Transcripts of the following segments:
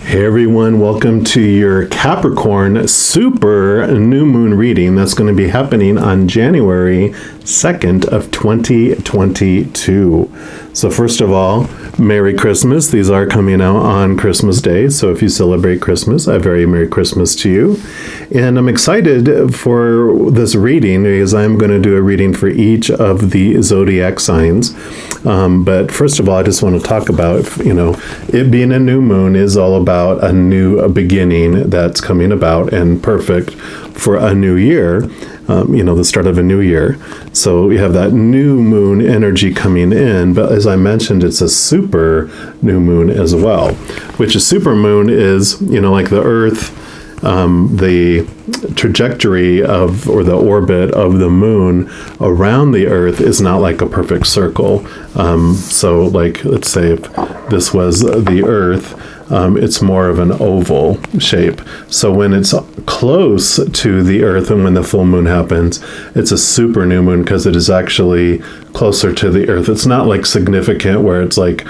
Hey everyone, welcome to your Capricorn super new moon reading that's going to be happening on January 2nd of 2022. So first of all, Merry Christmas. These are coming out on Christmas Day, so if you celebrate Christmas, a very Merry Christmas to you. And I'm excited for this reading because I'm going to do a reading for each of the zodiac signs. But first of all, I just want to talk about, it being a new moon is all about a new beginning that's coming about and perfect for a new year, the start of a new year. So we have that new moon energy coming in, but as I mentioned, it's a super new moon as well, which a super moon is, like the Earth, the trajectory of, or the orbit of the moon around the Earth is not like a perfect circle. So like, let's say if this was the Earth, it's more of an oval shape. So when it's close to the Earth and when the full moon happens, it's a super new moon because it is actually closer to the Earth. It's not like significant where it's like,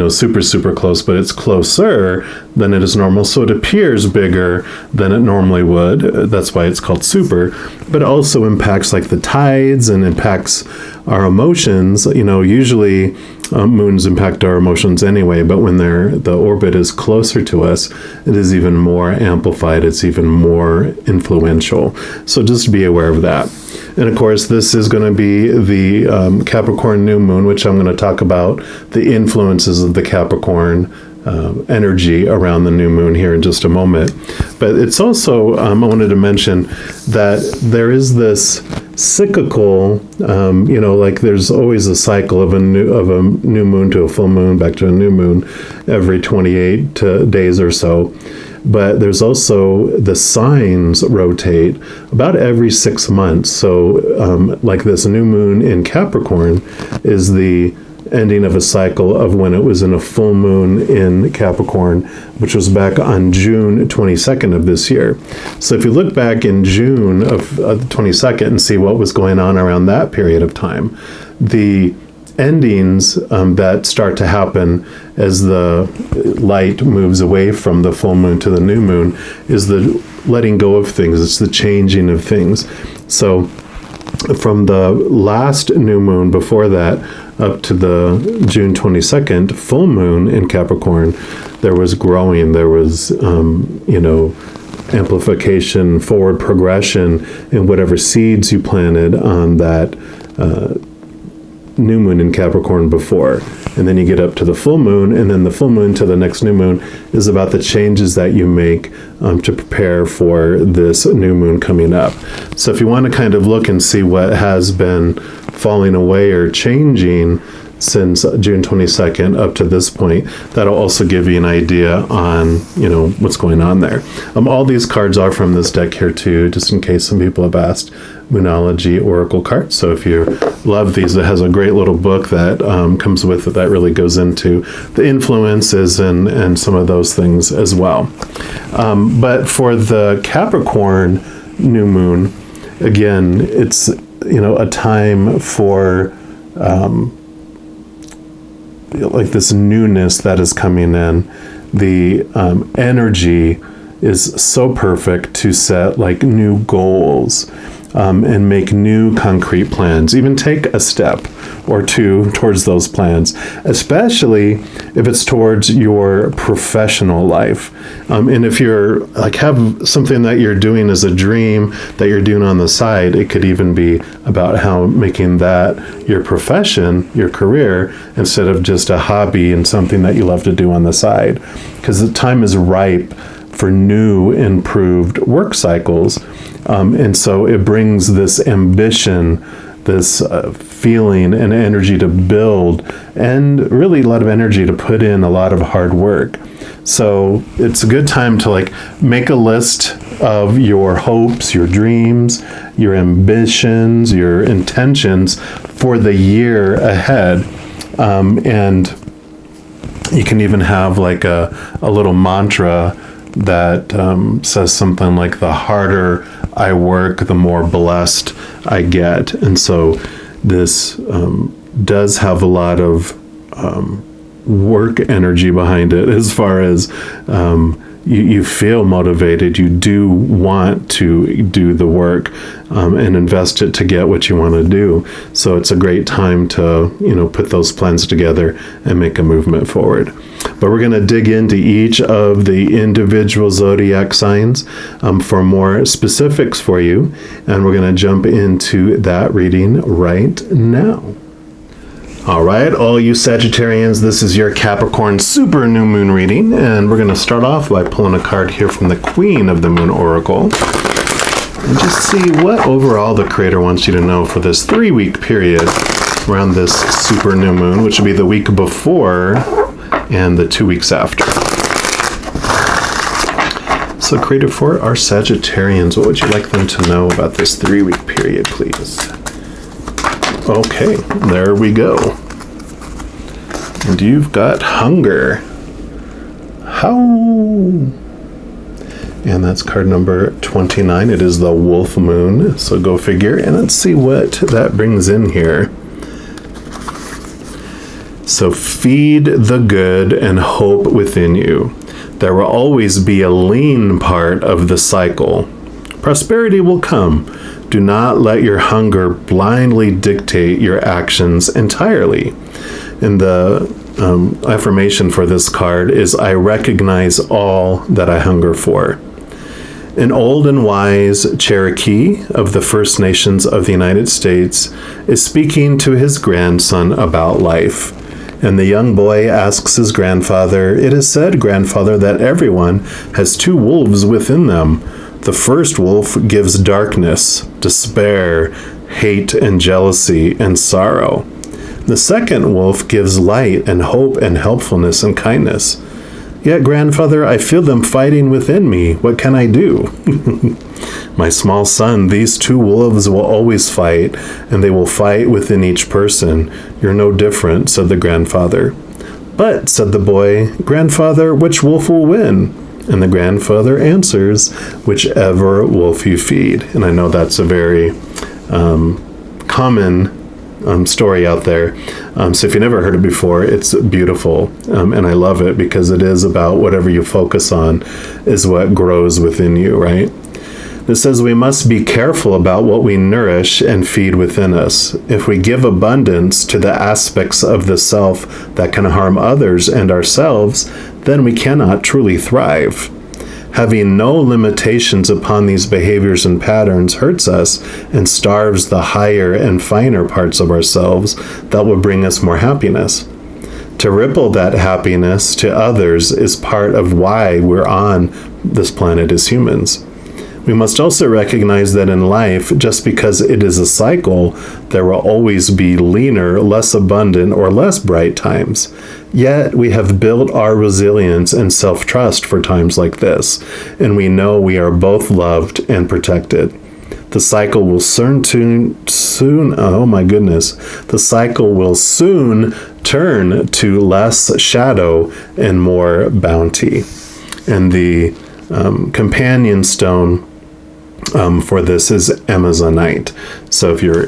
super, super close, but it's closer than it is normal. So it appears bigger than it normally would. That's why it's called super. But it also impacts like the tides and impacts our emotions. Usually moons impact our emotions anyway, but when the orbit is closer to us, it is even more amplified. It's even more influential. So just be aware of that. And of course, this is going to be the Capricorn new moon, which I'm going to talk about the influences of the Capricorn energy around the new moon here in just a moment. But it's also, I wanted to mention that there is this cyclical, like there's always a cycle of a new moon to a full moon, back to a new moon every 28 days or so. But there's also the signs rotate about every 6 months. So like this new moon in Capricorn is the ending of a cycle of when it was in a full moon in Capricorn, which was back on June 22nd of this year. So if you look back in June of the 22nd and see what was going on around that period of time, the endings that start to happen as the light moves away from the full moon to the new moon is the letting go of things. It's the changing of things. So from the last new moon before that up to the June 22nd full moon in Capricorn, there was growing, there was, amplification, forward progression in whatever seeds you planted on that new moon in Capricorn before. And then you get up to the full moon, and then the full moon to the next new moon is about the changes that you make to prepare for this new moon coming up. So if you want to kind of look and see what has been falling away or changing since June 22nd up to this point, that'll also give you an idea on, what's going on there. All these cards are from this deck here too, just in case some people have asked. Moonology Oracle cards. So if you love these, it has a great little book that comes with it that really goes into the influences and some of those things as well. But for the Capricorn new moon, again, it's a time for like this newness that is coming in. The energy is so perfect to set like new goals and make new concrete plans, even take a step or two towards those plans, especially if it's towards your professional life. And if you're like have something that you're doing as a dream that you're doing on the side, it could even be about how making that your profession, your career, instead of just a hobby and something that you love to do on the side. Because the time is ripe for new, improved work cycles. And so it brings this ambition, this feeling and energy to build, and really a lot of energy to put in a lot of hard work. So it's a good time to like make a list of your hopes, your dreams, your ambitions, your intentions for the year ahead. And you can even have like a little mantra that says something like, the harder I work, the more blessed I get. And so this does have a lot of work energy behind it, as far as you feel motivated. You do want to do the work and invest it to get what you want to do. So it's a great time to, put those plans together and make a movement forward. But we're going to dig into each of the individual zodiac signs for more specifics for you. And we're going to jump into that reading right now. All right, all you Sagittarians, this is your Capricorn super new moon reading, and we're going to start off by pulling a card here from the Queen of the Moon Oracle, and just see what overall the Creator wants you to know for this 3-week period around this super new moon, which will be the week before and the 2 weeks after. So Creator, for our Sagittarians, what would you like them to know about this 3-week period, please? Okay, there we go. And you've got hunger. How? And that's card number 29. It is the Wolf Moon. So go figure. And let's see what that brings in here. So feed the good and hope within you. There will always be a lean part of the cycle. Prosperity will come. Do not let your hunger blindly dictate your actions entirely. And the affirmation for this card is, I recognize all that I hunger for. An old and wise Cherokee of the First Nations of the United States is speaking to his grandson about life. And the young boy asks his grandfather, "It is said, grandfather, that everyone has 2 wolves within them. The first wolf gives darkness, despair, hate and jealousy and sorrow. The second wolf gives light and hope and helpfulness and kindness. Yet, grandfather, I feel them fighting within me. What can I do?" "My small son, these 2 wolves will always fight, and they will fight within each person. You're no different," said the grandfather. "But," said the boy, "grandfather, which wolf will win?" And the grandfather answers, "Whichever wolf you feed." And I know that's a very common story out there. So if you never heard it before, it's beautiful. And I love it because it is about whatever you focus on is what grows within you, right? It says we must be careful about what we nourish and feed within us. If we give abundance to the aspects of the self that can harm others and ourselves, then we cannot truly thrive. Having no limitations upon these behaviors and patterns hurts us and starves the higher and finer parts of ourselves that will bring us more happiness. To ripple that happiness to others is part of why we're on this planet as humans. We must also recognize that in life, just because it is a cycle, there will always be leaner, less abundant, or less bright times. Yet we have built our resilience and self-trust for times like this, and we know we are both loved and protected. The cycle will The cycle will soon turn to less shadow and more bounty. And the companion stone for this is Amazonite. So if you're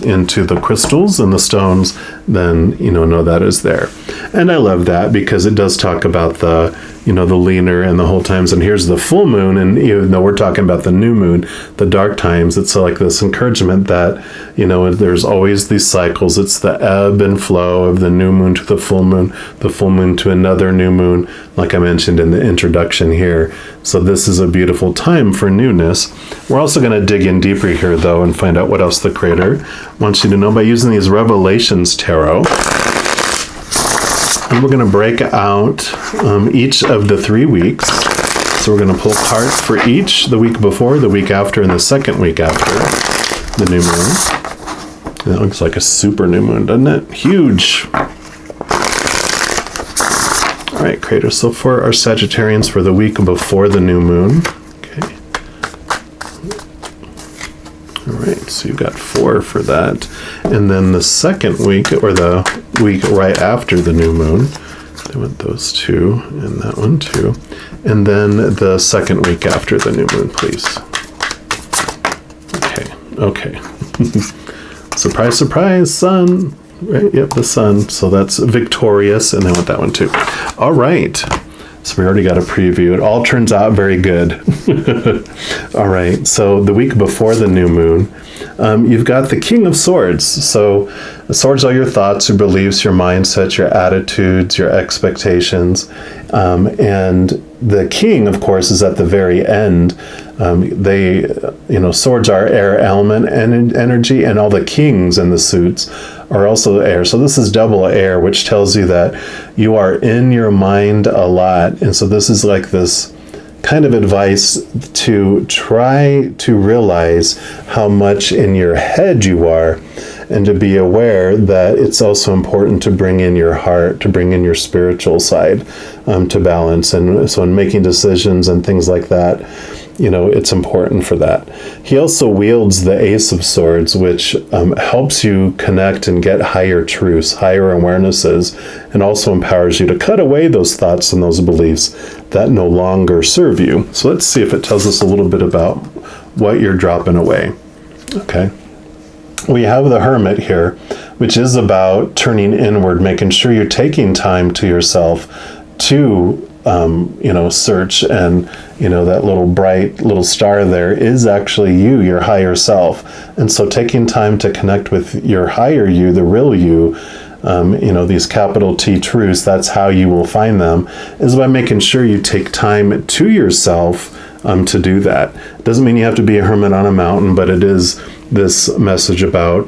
into the crystals and the stones, then know that is there. And I love that because it does talk about the the leaner and the whole times. And here's the full moon, and even though we're talking about the new moon, the dark times, it's like this encouragement that there's always these cycles. It's the ebb and flow of the new moon to the full moon to another new moon, like I mentioned in the introduction here. So this is a beautiful time for newness. We're also going to dig in deeper here, though, and find out what else the Creator wants you to know by using these Revelations Tarot. And we're going to break out each of the 3 weeks. So we're going to pull cards for each, the week before, the week after, and the second week after the new moon. And that looks like a super new moon, doesn't it? Huge. All right, Creator. So for our Sagittarians for the week before the new moon. Okay. All right, so you've got 4 for that. And then the second week, or the week right after the new moon, I want those 2 and that one too. And then the second week after the new moon, please. Okay. Surprise, surprise, son. right? Yep, the sun. So that's victorious, and I want that one too. All right. So we already got a preview. It all turns out very good. All right. So the week before the new moon, you've got the King of Swords. So the swords are your thoughts, your beliefs, your mindset, your attitudes, your expectations. And the king, of course, is at the very end. Swords are air element and energy, and all the kings in the suits are also air. So this is double air, which tells you that you are in your mind a lot. And so this is like this kind of advice to try to realize how much in your head you are, and to be aware that it's also important to bring in your heart, to bring in your spiritual side to balance. And so in making decisions and things like that, it's important for that. He also wields the Ace of Swords, which helps you connect and get higher truths, higher awarenesses, and also empowers you to cut away those thoughts and those beliefs that no longer serve you. So let's see if it tells us a little bit about what you're dropping away. Okay. We have the Hermit here, which is about turning inward, making sure you're taking time to yourself to search, and that little bright little star there is actually you, your higher self. And so taking time to connect with your higher you, the real you, these capital T truths, that's how you will find them, is by making sure you take time to yourself to do that. It doesn't mean you have to be a hermit on a mountain, but it is this message about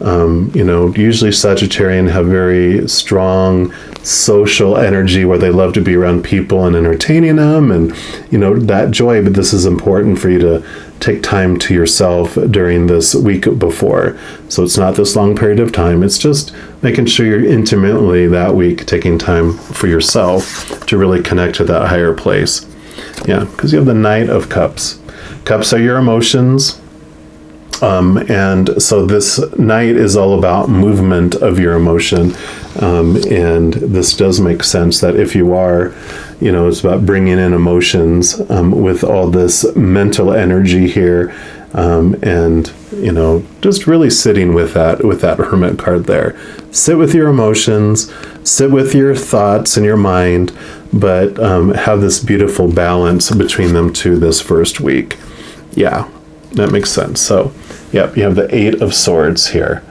usually Sagittarian have very strong social energy where they love to be around people and entertaining them, and that joy. But this is important for you to take time to yourself during this week before. So it's not this long period of time. It's just making sure you're intimately that week taking time for yourself to really connect to that higher place. Yeah, because you have the Knight of Cups. Cups are your emotions. And so this night is all about movement of your emotion. And this does make sense that if you are, it's about bringing in emotions with all this mental energy here. And just really sitting with that Hermit card there. Sit with your emotions, sit with your thoughts and your mind, but have this beautiful balance between them two this first week. Yeah, that makes sense. So, yep, you have the Eight of Swords here.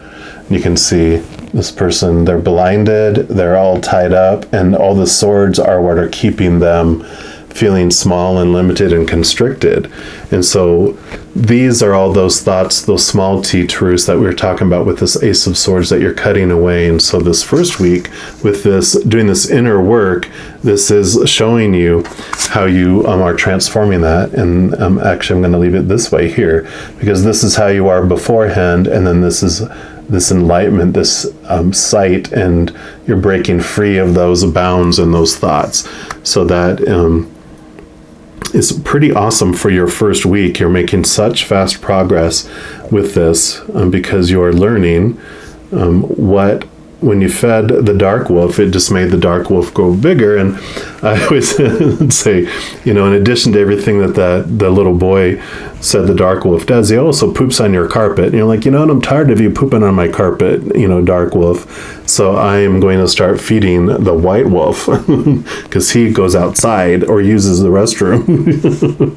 You can see this person, they're blinded, they're all tied up, and all the swords are what are keeping them feeling small and limited and constricted. And so these are all those thoughts, those small T truths that we were talking about with this Ace of Swords that you're cutting away. And so this first week with this, doing this inner work, this is showing you how you are transforming that. And actually, I'm going to leave it this way here, because this is how you are beforehand. And then this is this enlightenment, this sight, and you're breaking free of those bounds and those thoughts. So that is pretty awesome for your first week. You're making such fast progress with this because you're learning what, when you fed the dark wolf, it just made the dark wolf grow bigger. And I always say, in addition to everything that the little boy said the dark wolf does, he also poops on your carpet. And you're like, what, I'm tired of you pooping on my carpet, dark wolf. So I am going to start feeding the white wolf because he goes outside or uses the restroom.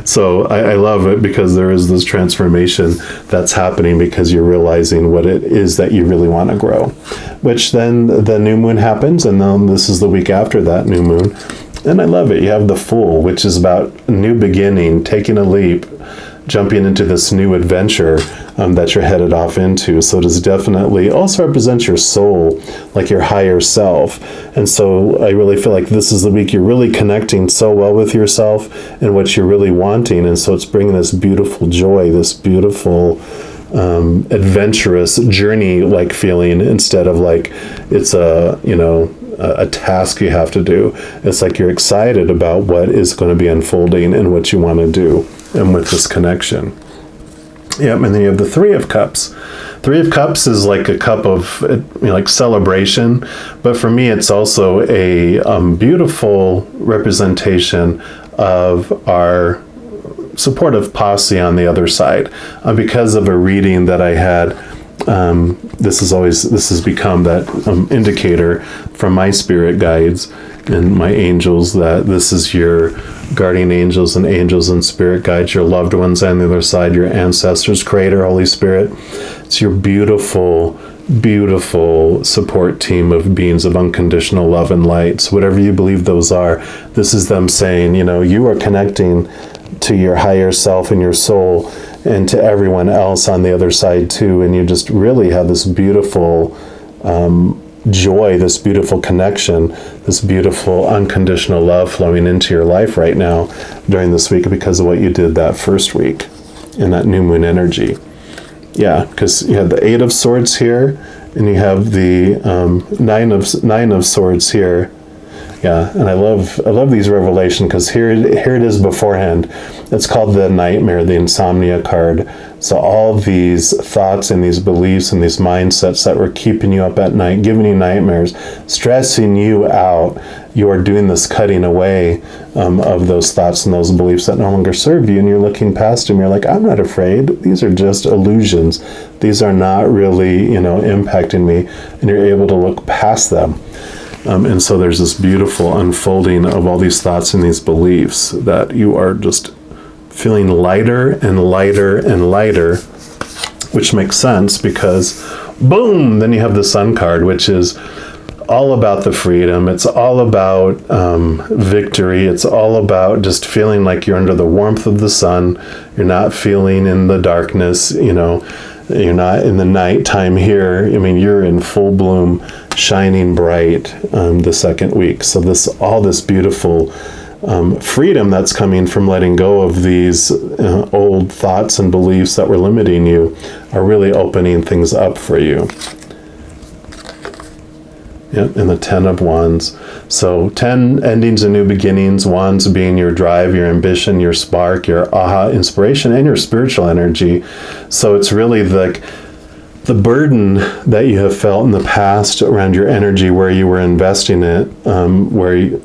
So I love it because there is this transformation that's happening because you're realizing what it is that you really want to grow. Which then the new moon happens, and then this is the week after that new moon. And I love it. You have the Fool, which is about a new beginning, taking a leap, jumping into this new adventure that you're headed off into. So it is definitely also represents your soul, like your higher self. And so I really feel like this is the week you're really connecting so well with yourself and what you're really wanting. And so it's bringing this beautiful joy, this beautiful adventurous journey-like feeling, instead of like it's a task you have to do. It's like you're excited about what is going to be unfolding and what you want to do, and with this connection. Yep, and then you have the Three of Cups. Three of Cups is like a cup of like celebration, but for me it's also a beautiful representation of our supportive posse on the other side, because of a reading that I had This has become that indicator from my spirit guides and my angels that this is your guardian angels and spirit guides, your loved ones on the other side, your ancestors, Creator, Holy Spirit. It's your beautiful, beautiful support team of beings of unconditional love and light. So whatever you believe those are, this is them saying, you are connecting to your higher self and your soul and to everyone else on the other side too. And you just really have this beautiful joy, this beautiful connection, this beautiful unconditional love flowing into your life right now during this week because of what you did that first week in that new moon energy. Yeah, because you had the 8 of Swords here, and you have the 9 of Swords here. Yeah, and I love these revelations because here it is beforehand. It's called the Nightmare, the Insomnia card. So all these thoughts and these beliefs and these mindsets that were keeping you up at night, giving you nightmares, stressing you out, you are doing this cutting away of those thoughts and those beliefs that no longer serve you, and you're looking past them. You're like, I'm not afraid. These are just illusions. These are not really, impacting me, and you're able to look past them. And so there's this beautiful unfolding of all these thoughts and these beliefs that you are just feeling lighter and lighter and lighter, which makes sense because, boom, then you have the Sun card, which is all about the freedom. It's all about victory. It's all about just feeling like you're under the warmth of the sun. You're not feeling in the darkness, you're not in the nighttime here. You're in full bloom, shining bright the second week. So all this beautiful freedom that's coming from letting go of these old thoughts and beliefs that were limiting you are really opening things up for you. Yep, and the 10 of Wands. So 10 endings and new beginnings, Wands being your drive, your ambition, your spark, your aha inspiration, and your spiritual energy. So it's really the burden that you have felt in the past around your energy, where you were investing it, where you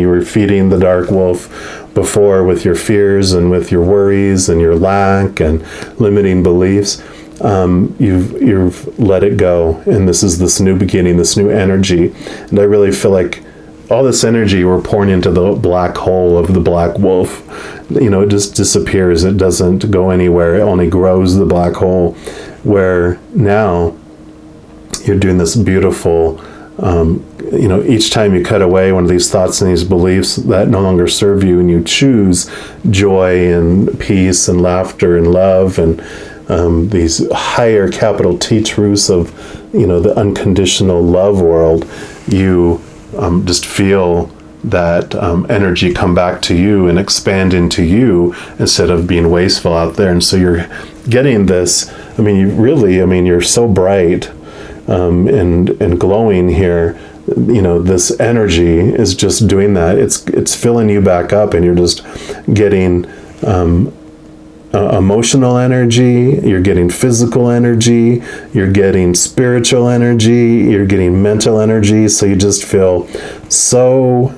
were feeding the dark wolf before with your fears and with your worries and your lack and limiting beliefs. You've let it go, and this is this new beginning, this new energy. And I really feel like all this energy we're pouring into the black hole of the black wolf, it just disappears. It doesn't go anywhere. It only grows the black hole, where now you're doing this beautiful, each time you cut away one of these thoughts and these beliefs that no longer serve you, and you choose joy and peace and laughter and love and these higher capital T truths of, the unconditional love world, you just feel that energy come back to you and expand into you instead of being wasteful out there. And so you're getting this, you're so bright and glowing here. This energy is just doing that. It's filling you back up, and you're just getting emotional energy, you're getting physical energy, you're getting spiritual energy, you're getting mental energy. So you just feel so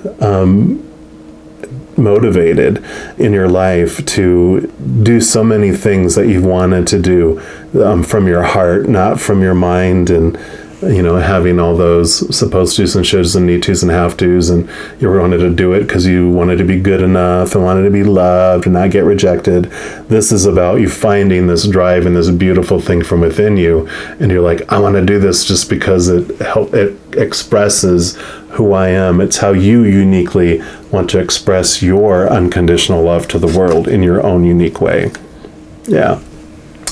motivated in your life to do so many things that you've wanted to do from your heart, not from your mind, and having all those supposed to's and shoulds and need to's and have to's, and you wanted to do it because you wanted to be good enough and wanted to be loved and not get rejected. This is about you finding this drive and this beautiful thing from within you, and you're like, I want to do this just because it expresses who I am. It's how you uniquely want to express your unconditional love to the world in your own unique way. Yeah.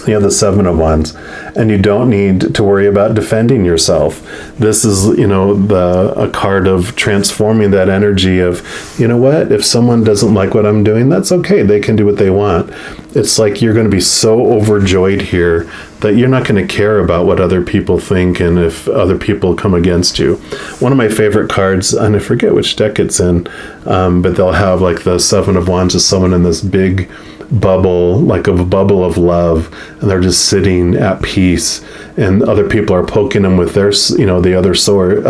You have the 7 of Wands, and you don't need to worry about defending yourself. This is, a card of transforming that energy of, what, if someone doesn't like what I'm doing, that's okay. They can do what they want. It's like you're going to be so overjoyed here that you're not going to care about what other people think and if other people come against you. One of my favorite cards, and I forget which deck it's in, but they'll have like the 7 of Wands as someone in this big bubble, like a bubble of love, and they're just sitting at peace, and other people are poking them with their, the other sword,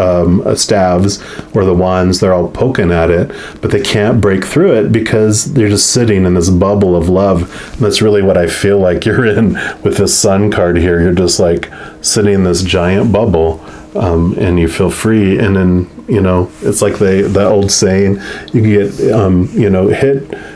staves or the wands. They're all poking at it, but they can't break through it because they're just sitting in this bubble of love. And that's really what I feel like you're in with this Sun card here. You're just like sitting in this giant bubble, and you feel free. And then, it's like the old saying, you get,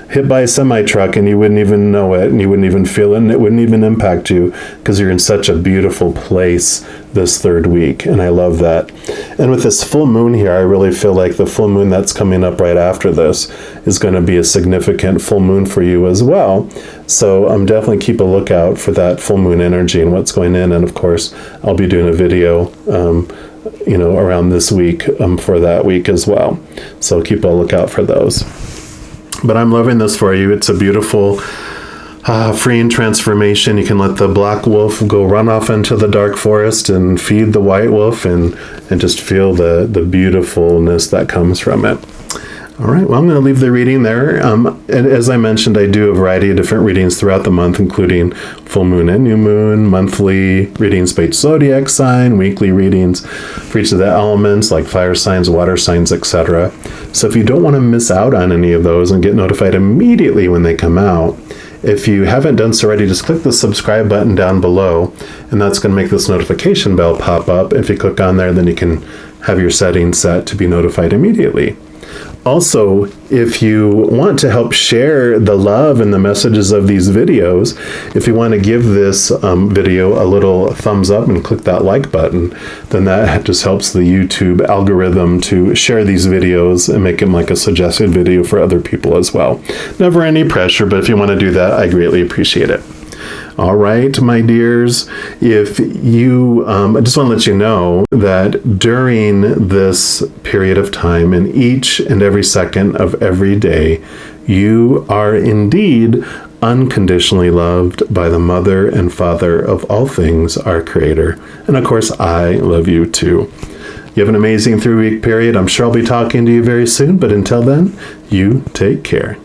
hit by a semi-truck and you wouldn't even know it, and you wouldn't even feel it, and it wouldn't even impact you because you're in such a beautiful place this third week. And I love that. And with this full moon here, I really feel like the full moon that's coming up right after this is going to be a significant full moon for you as well. So definitely keep a lookout for that full moon energy and what's going in. And of course, I'll be doing a video around this week for that week as well. So keep a lookout for those. But I'm loving this for you. It's a beautiful, freeing transformation. You can let the black wolf go run off into the dark forest and feed the white wolf, and just feel the beautifulness that comes from it. All right, well, I'm going to leave the reading there. And as I mentioned, I do a variety of different readings throughout the month, including full moon and new moon, monthly readings by each zodiac sign, weekly readings for each of the elements like fire signs, water signs, etc. So if you don't want to miss out on any of those and get notified immediately when they come out, if you haven't done so already, just click the subscribe button down below, and that's going to make this notification bell pop up. If you click on there, then you can have your settings set to be notified immediately. Also, if you want to help share the love and the messages of these videos, if you want to give this video a little thumbs up and click that like button, then that just helps the YouTube algorithm to share these videos and make them like a suggested video for other people as well. Never any pressure, but if you want to do that, I greatly appreciate it. All right, my dears, if you, I just want to let you know that during this period of time, and each and every second of every day, you are indeed unconditionally loved by the Mother and Father of all things, our Creator. And of course, I love you too. You have an amazing 3-week period. I'm sure I'll be talking to you very soon, but until then, you take care.